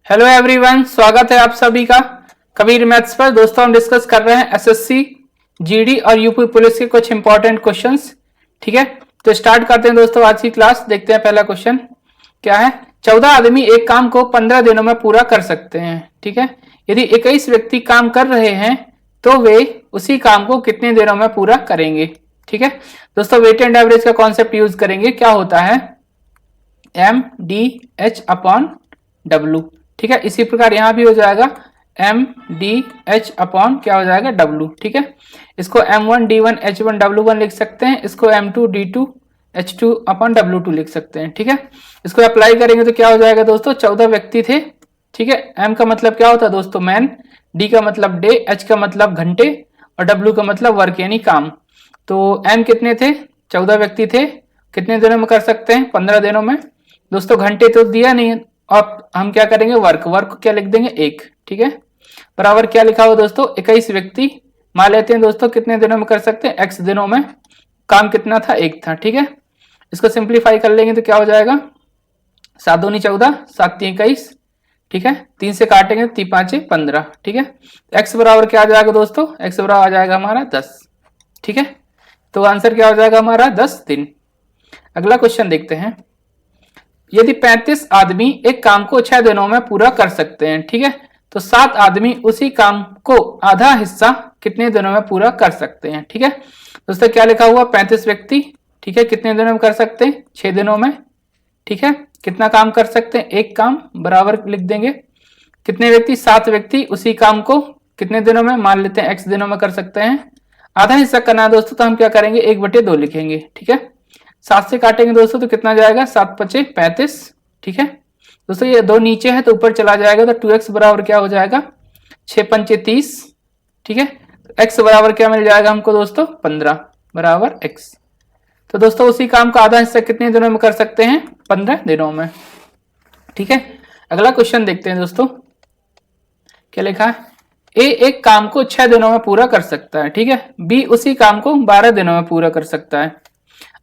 Hello everyone, स्वागत है आप सभी का कबीर मैथ्स पर। दोस्तों हम डिस्कस कर रहे हैं एसएससी, जीडी और यूपी पुलिस के कुछ इंपॉर्टेंट क्वेश्चंस। ठीक है, तो स्टार्ट करते हैं दोस्तों आज की क्लास। देखते हैं पहला क्वेश्चन क्या है। 14 आदमी एक काम को 15 दिनों में पूरा कर सकते हैं। ठीक है, यदि 21 व्यक्ति काम कर रहे हैं तो वे उसी काम को कितने दिनों में पूरा करेंगे। ठीक है दोस्तों, वेट एंड एवरेज का कॉन्सेप्ट यूज करेंगे। क्या होता है M D H upon W. ठीक है, इसी प्रकार यहां भी हो जाएगा एम डी एच अपॉन क्या हो जाएगा डब्ल्यू। ठीक है, इसको M1 D1 H1 W1 लिख सकते हैं, इसको M2 D2 H2 upon W2 लिख सकते हैं। ठीक है, इसको अप्लाई करेंगे तो क्या हो जाएगा दोस्तों, 14 व्यक्ति थे। ठीक है, M का मतलब क्या होता है दोस्तों मैन, D का मतलब डे, H का मतलब घंटे और W का मतलब वर्क यानी काम। तो M कितने थे, 14 व्यक्ति थे। कितने दिनों में कर सकते हैं, 15 दिनों में। दोस्तों घंटे तो दिया नहीं है, अब हम क्या करेंगे वर्क को क्या लिख देंगे 1। ठीक है, बराबर क्या लिखा हुआ दोस्तों 21 व्यक्ति मान लेते हैं दोस्तों कितने दिनों में कर सकते हैं, x दिनों में। काम कितना था, 1 था। ठीक है, इसको सिंप्लीफाई कर लेंगे तो क्या हो जाएगा 7 दूनी 14, 7 3 21। ठीक है, 3 से काटेंगे 3 5 15। ठीक है, x बराबर क्या आ जाएगा दोस्तों, x बराबर आ जाएगा हमारा 10। ठीक है, तो आंसर क्या हो जाएगा हमारा 10 दिन। अगला क्वेश्चन देखते हैं। यदि 35 आदमी एक काम को 6 दिनों में पूरा कर सकते हैं, ठीक है, तो 7 आदमी उसी काम को आधा हिस्सा कितने दिनों में पूरा कर सकते हैं। ठीक है दोस्तों, क्या लिखा हुआ 35 व्यक्ति। ठीक है, कितने दिनों में कर सकते हैं, 6 दिनों में। ठीक है, कितना काम कर सकते हैं, एक काम, बराबर लिख देंगे। कितने व्यक्ति, 7 व्यक्ति उसी काम को कितने दिनों में, मान लेते हैं x दिनों में कर सकते हैं। आधा हिस्सा करना है दोस्तों, तो हम क्या करेंगे 1/2 लिखेंगे। ठीक है, 7 से काटेंगे दोस्तों तो कितना जाएगा, 7 5 35। ठीक है दोस्तों, ये 2 नीचे है तो ऊपर चला जाएगा, तो 2x बराबर क्या हो जाएगा 6 5 30। ठीक है, x बराबर क्या मिल जाएगा हमको दोस्तों 15 बराबर x। तो दोस्तों उसी काम का आधा हिस्सा कितने दिनों में कर सकते हैं, 15 दिनों में। ठीक है, अगला क्वेश्चन देखते हैं दोस्तों। क्या लिखा है, ए एक काम को 6 दिनों में पूरा कर सकता है। ठीक है, बी उसी काम को 12 दिनों में पूरा कर सकता है।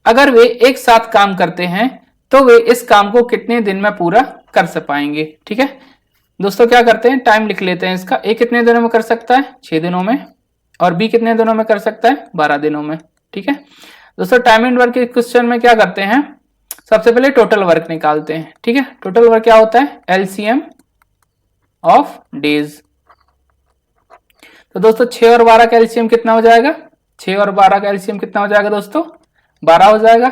अगर वे एक साथ काम करते हैं तो वे इस काम को कितने दिन में पूरा कर पाएंगे। ठीक है दोस्तों, क्या करते हैं टाइम लिख लेते हैं इसका। ए कितने दिनों में कर सकता है, 6 दिनों में, और बी कितने दिनों में कर सकता है, 12 दिनों में। ठीक है दोस्तों, टाइम एंड वर्क के क्वेश्चन में क्या करते हैं, सबसे पहले टोटल वर्क निकालते हैं। ठीक है, टोटल वर्क क्या होता है, LCM ऑफ डेज। तो दोस्तों 6 और 12 का LCM कितना हो जाएगा, 6 और 12 का LCM कितना हो जाएगा दोस्तों, 12 हो जाएगा।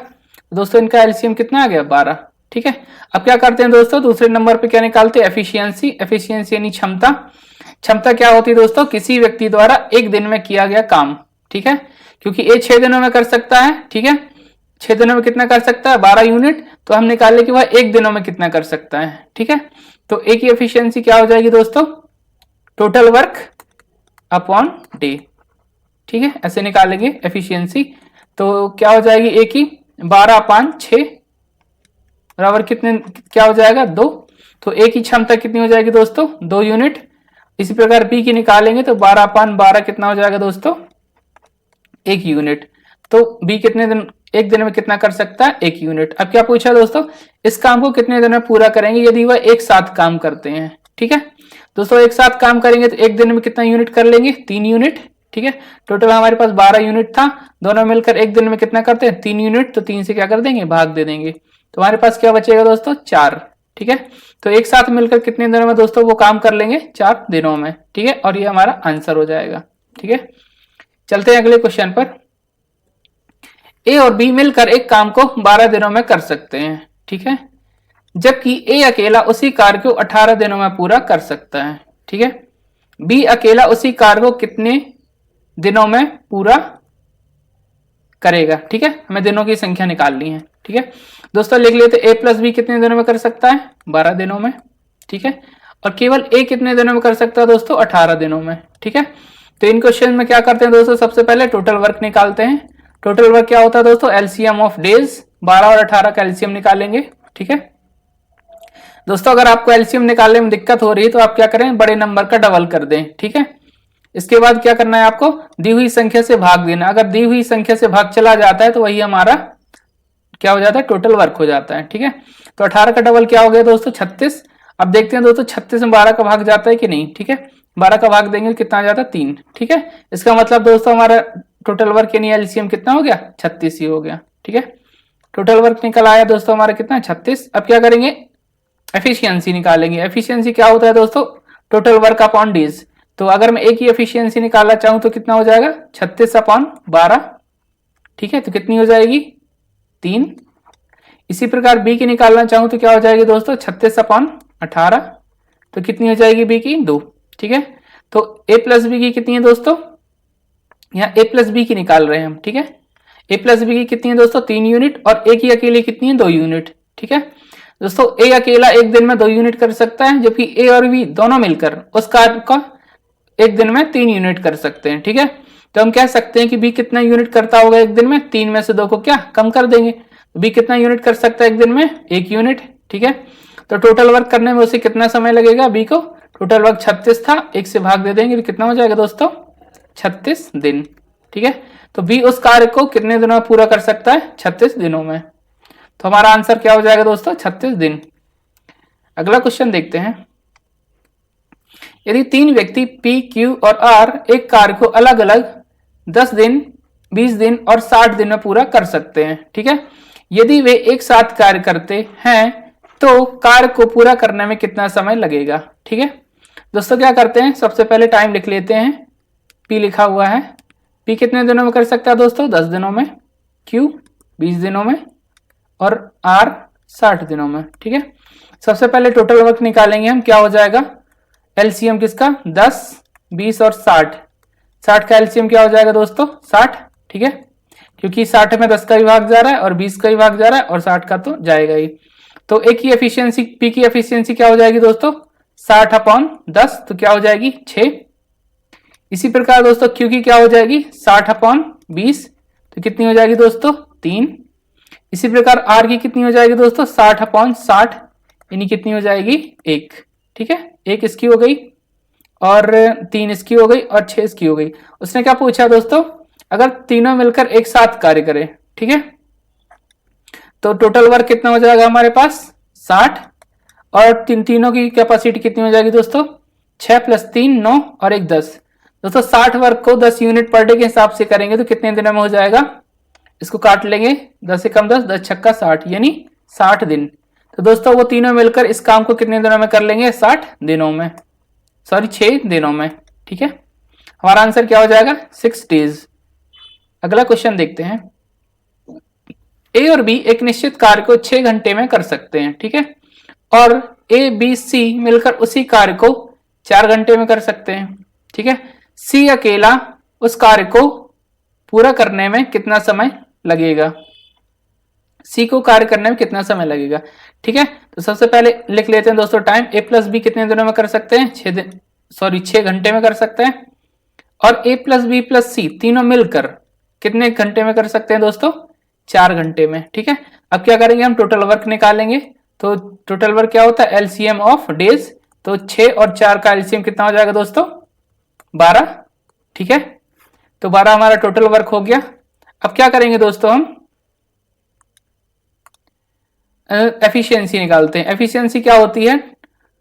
दोस्तों इनका एलसीएम कितना आ गया, 12। ठीक है, अब क्या करते हैं दोस्तों, दूसरे नंबर पे क्या निकालते हैं, एफिशिएंसी। एफिशिएंसी यानी क्षमता। क्षमता क्या होती है दोस्तों, किसी व्यक्ति द्वारा एक दिन में किया गया काम। ठीक है, क्योंकि ये 6 दिनों में कर सकता है। ठीक है, 6 दिनों में कितना कर सकता है, 12 यूनिट। तो हम निकाले कि वह 1 दिनों में कितना कर सकता है। ठीक है, तो ए की एफिशिएंसी क्या हो जाएगी दोस्तों, टोटल वर्क अपॉन डे। ठीक है, ऐसे निकालेंगे एफिशिएंसी। तो क्या हो जाएगी ए की 12/6 बराबर कितने, क्या हो जाएगा 2। तो ए की क्षमता कितनी हो जाएगी दोस्तों, 2 यूनिट। इसी प्रकार बी की निकालेंगे तो 12/12 कितना हो जाएगा दोस्तों, 1 यूनिट। तो बी कितने दिन, एक दिन में कितना कर सकता है, 1 यूनिट। अब क्या पूछा दोस्तों, इस काम को कितने दिन में पूरा करेंगे यदि वह एक साथ काम करते हैं। ठीक है दोस्तों, एक साथ काम करेंगे तो एक दिन में कितना यूनिट कर लेंगे, 3 यूनिट। ठीक है, टोटल हमारे पास 12 यूनिट था, दोनों मिलकर एक दिन में कितना करते हैं, 3 यूनिट। तो 3 से क्या कर देंगे, भाग दे देंगे, तो हमारे पास क्या बचेगा दोस्तों, 4। ठीक है, तो एक साथ मिलकर कितने दिनों में दोस्तों वो काम कर लेंगे, 4 दिनों में। ठीक है, और ये हमारा आंसर हो जाएगा। ठीक है, चलते हैं अगले क्वेश्चन पर। ए और बी मिलकर एक काम को 12 दिनों में कर सकते हैं। ठीक है, जबकि ए अकेला उसी कार्य को 18 दिनों में पूरा कर सकता है। ठीक है, बी अकेला उसी कार्य को कितने दिनों में पूरा करेगा। ठीक है, हमें दिनों की संख्या निकालनी है। ठीक है दोस्तों, लिख लेते ए प्लस बी कितने दिनों में कर सकता है, 12 दिनों में। ठीक है, और केवल ए कितने दिनों में कर सकता है दोस्तों, 18 दिनों में। ठीक है, तो इन क्वेश्चन में क्या करते हैं दोस्तों, सबसे पहले टोटल वर्क निकालते हैं। टोटल वर्क क्या होता है दोस्तों, एलसीएम ऑफ डेज। 12 और 18 का एलसीएम निकालेंगे। ठीक है दोस्तों, अगर आपको एलसीएम निकालने में दिक्कत हो रही है तो आप क्या करें, बड़े नंबर का डबल कर दें। ठीक है, इसके बाद क्या करना है, आपको दी हुई संख्या से भाग देना। अगर दी हुई संख्या से भाग चला जाता है तो वही हमारा क्या हो जाता है, टोटल वर्क हो जाता है। ठीक है, तो 18 का डबल क्या हो गया दोस्तों, 36। अब देखते हैं दोस्तों 36 में 12 का भाग जाता है कि नहीं। ठीक है, 12 का भाग देंगे तो कितना आ जाता है 3। ठीक है, इसका मतलब दोस्तों हमारा टोटल वर्क यानी एलसीएम कितना हो गया 36 ही हो गया। ठीक है, टोटल वर्क निकल आया दोस्तों हमारा कितना 36। अब क्या करेंगे एफिशिएंसी निकालेंगे। एफिशिएंसी क्या होता है दोस्तों टोटल वर्क अपॉन डेज। तो अगर मैं एक ही एफिशिएंसी निकालना चाहूं तो कितना हो जाएगा 36 अपॉन 12। ठीक है, तो कितनी हो जाएगी 3। इसी प्रकार बी की निकालना चाहूं तो क्या हो जाएगी दोस्तों 36 अपॉन 18। तो कितनी हो जाएगी बी की 2। ठीक है, तो ए प्लस बी की कितनी है दोस्तों, यहाँ ए प्लस बी की निकाल रहे हैं हम। ठीक है, ए प्लस बी की कितनी है दोस्तों 3 यूनिट और ए की अकेली कितनी है 2 यूनिट। ठीक है दोस्तों, ए अकेला एक दिन में 2 यूनिट कर सकता है, जबकि ए और बी दोनों मिलकर उस कार्य का एक दिन में 3 यूनिट कर सकते हैं। ठीक है, तो हम कह सकते हैं कि बी कितना यूनिट करता होगा एक दिन में, 3 में से 2 को क्या कम कर देंगे। बी कितना यूनिट कर सकता है एक दिन में 1 यूनिट। ठीक है, तो टोटल वर्क करने में उसे कितना समय लगेगा बी को, टोटल वर्क 36 था, 1 से भाग दे देंगे तो कितना हो जाएगा दोस्तों 36 दिन। ठीक है, तो बी उस कार्य को कितने दिनों में पूरा कर सकता है 36 दिनों में। तो हमारा आंसर क्या हो जाएगा दोस्तों 36 दिन। अगला क्वेश्चन देखते हैं। यदि 3 व्यक्ति P, Q और R एक कार्य को अलग अलग 10 दिन, 20 दिन और 60 दिन में पूरा कर सकते हैं। ठीक है, यदि वे एक साथ कार्य करते हैं तो कार्य को पूरा करने में कितना समय लगेगा। ठीक है दोस्तों, क्या करते हैं सबसे पहले टाइम लिख लेते हैं। P लिखा हुआ है, P कितने दिनों में कर सकता है दोस्तों 10 दिनों में, Q 20 दिनों में और R 60 दिनों में। ठीक है, सबसे पहले टोटल वर्क निकालेंगे हम, क्या हो जाएगा एलसीएम किसका 10, 20 और 60। 60 का एलसीएम क्या हो जाएगा दोस्तों 60। ठीक है, क्योंकि 60 में 10 का भी भाग जा रहा है और 20 का भी भाग जा रहा है और 60 का तो जाएगा ही। तो एक ही एफिशिएंसी पी की एफिशिएंसी क्या हो जाएगी दोस्तों 60 अपॉन 10, तो क्या हो जाएगी 6। इसी प्रकार दोस्तों क्यू की क्या हो जाएगी 60 अपॉन 20, तो कितनी हो जाएगी दोस्तों 3। इसी प्रकार आर की कितनी हो जाएगी दोस्तों 60 अपॉन 60, यानी कितनी हो जाएगी 1। ठीक है, 1 इसकी हो गई और 3 इसकी हो गई और 6 इसकी हो गई। उसने क्या पूछा दोस्तों, अगर तीनों मिलकर एक साथ कार्य करें, ठीक है, तो टोटल वर्क कितना हो जाएगा हमारे पास 60 और तीनों की कैपेसिटी कितनी हो जाएगी दोस्तों 6 + 3 9 और 1 10। दोस्तों 60 वर्क को 10 यूनिट पर डे के हिसाब से करेंगे तो कितने दिनों में हो जाएगा, इसको काट लेंगे 10 से कम 10, 10 छक्का 60 यानी 60 दिन। तो दोस्तों वो तीनों मिलकर इस काम को कितने दिनों में कर लेंगे 60 दिनों में, सॉरी 6 दिनों में। ठीक है, हमारा आंसर क्या हो जाएगा 6 डेज। अगला क्वेश्चन देखते हैं। ए और बी एक निश्चित कार्य को 6 घंटे में कर सकते हैं। ठीक है, और ए बी सी मिलकर उसी कार्य को 4 घंटे में कर सकते हैं। ठीक है, सी अकेला उस कार्य को पूरा करने में कितना समय लगेगा, सी को कार्य करने में कितना समय लगेगा। ठीक है, तो सबसे पहले लिख लेते हैं दोस्तों टाइम। ए प्लस बी कितने दिनों में कर सकते हैं 6 घंटे में कर सकते हैं, और ए प्लस बी प्लस सी तीनों मिलकर कितने घंटे में कर सकते हैं दोस्तों 4 घंटे में। ठीक है, अब क्या करेंगे हम टोटल वर्क निकालेंगे। तो टोटल वर्क क्या होता है एलसीएम ऑफ डेज, तो 6 और 4 का एलसीएम कितना हो जाएगा दोस्तों 12। ठीक है, तो 12 हमारा टोटल वर्क हो गया। अब क्या करेंगे दोस्तों हम एफिशिएंसी निकालते हैं। एफिशिएंसी क्या होती है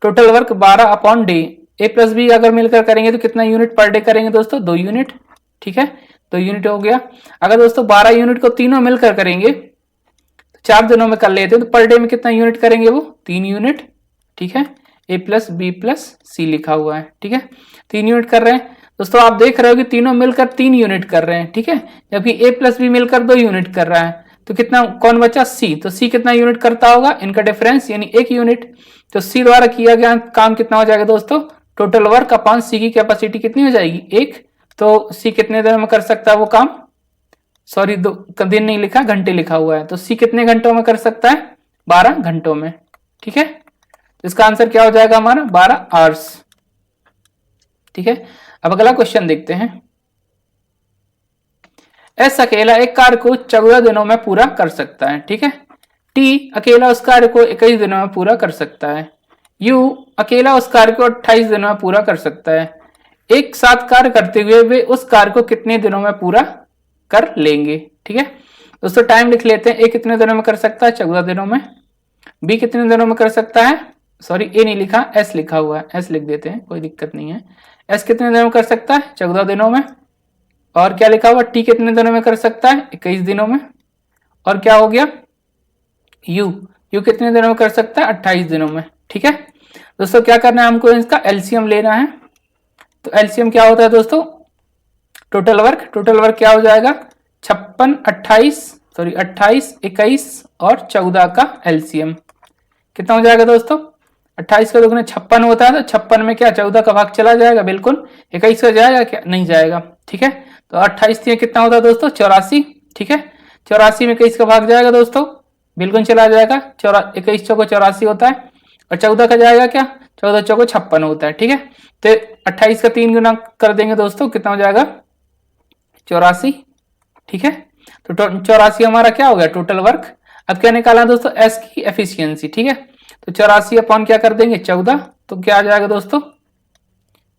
टोटल वर्क 12 अपॉन डे। ए प्लस बी अगर मिलकर करेंगे तो कितना यूनिट पर डे करेंगे दोस्तों 2 यूनिट। ठीक है, 2 यूनिट हो गया। अगर दोस्तों 12 यूनिट को तीनों मिलकर करेंगे तो 4 दिनों में कर लेते हैं, तो पर डे में कितना यूनिट करेंगे वो 3 यूनिट। ठीक है, ए प्लस बी प्लस सी लिखा हुआ है। ठीक है, 3 यूनिट कर रहे हैं दोस्तों। आप देख रहे हो कि तीनों मिलकर 3 यूनिट कर रहे हैं। ठीक है, जबकि ए प्लस बी मिलकर 2 यूनिट कर रहा है, तो कितना कौन बचा सी। तो सी कितना यूनिट करता होगा, इनका डिफरेंस यानी 1 यूनिट। तो सी द्वारा किया गया काम कितना हो जाएगा दोस्तों टोटल वर्क अपॉन सी की कैपेसिटी कितनी हो जाएगी 1। तो सी कितने देर में कर सकता है वो काम, सॉरी दिन नहीं लिखा घंटे लिखा हुआ है, तो सी कितने घंटों में कर सकता है 12 घंटों में। ठीक है, इसका आंसर क्या हो जाएगा हमारा 12 आवर्स। ठीक है, अब अगला क्वेश्चन देखते हैं। एस अकेला एक कार्य को 14 दिनों में पूरा कर सकता है। ठीक है, टी अकेला उस कार्य को 21 दिनों में पूरा कर सकता है। यू अकेला उस कार्य को 28 दिनों में पूरा कर सकता है। एक साथ कार्य करते हुए वे उस कार्य को कितने दिनों में पूरा कर लेंगे। ठीक है दोस्तों, टाइम लिख लेते हैं। ए कितने दिनों में कर सकता है 14 दिनों में, बी कितने दिनों में कर सकता है सॉरी ए नहीं लिखा, एस लिखा हुआ है, एस लिख देते हैं, कोई दिक्कत नहीं है। एस कितने दिनों में कर सकता है? 14 दिनों में। और क्या लिखा हुआ? टी कितने दिनों में कर सकता है? 21 दिनों में। और क्या हो गया? यू, यू कितने दिनों में कर सकता है? 28 दिनों में। ठीक है दोस्तों, क्या करना है हमको? इसका एलसीएम लेना है। तो एलसीएम क्या होता है दोस्तों? Total work. टोटल वर्क क्या हो जाएगा? 56, 28, सॉरी 28, 21 और 14 का एलसीएम कितना हो जाएगा दोस्तों? 28 का दुगुना 56 होता है, तो 56 में क्या 14 का भाग चला जाएगा? बिल्कुल। 21 का जाएगा क्या? नहीं जाएगा। ठीक है, तो 28 कितना होता है दोस्तों? 84। ठीक है, 84 में 21 का भाग जाएगा दोस्तों? बिल्कुल चला जाएगा। 21 चौको 84 होता है। और 14 का जाएगा क्या? 14 चौको 56 होता है। ठीक है, तो 28 का 3 गुना कर देंगे दोस्तों, कितना हो जाएगा? 84। ठीक है, तो 84 हमारा क्या हो गया? Total work. अब क्या निकालना दोस्तों? एस की एफिशिएंसी। ठीक है, तो 84 अपॉन क्या कर देंगे? 14। तो क्या आ जाएगा दोस्तों?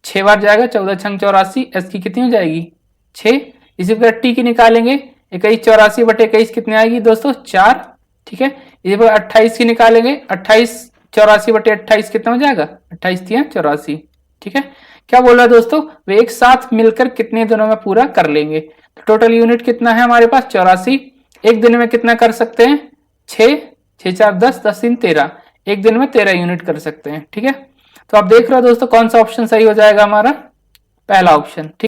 6 बार जाएगा, 14 छंग 84। एस की कितनी हो जाएगी? 6। इसी प्रकार टी की निकालेंगे, 21 84 बटे 21 कितनी आएगी दोस्तों? 4। ठीक है, इसी प्रकार 28 की निकालेंगे, 28 84 बटे 28 कितना हो जाएगा? 28 3 84। ठीक है, क्या बोल रहा है दोस्तों? वे एक साथ मिलकर कितने दिनों में पूरा कर लेंगे? तो टोटल यूनिट कितना है हमारे पास? 84। एक दिन में कितना कर सकते हैं? 6, 6 4 10, 10 3 13। एक दिन में 13 यूनिट कर सकते हैं। ठीक है, तो आप देख रहे हो दोस्तों कौन सा ऑप्शन सही हो जाएगा हमारा? पहला ऑप्शन। ठीक।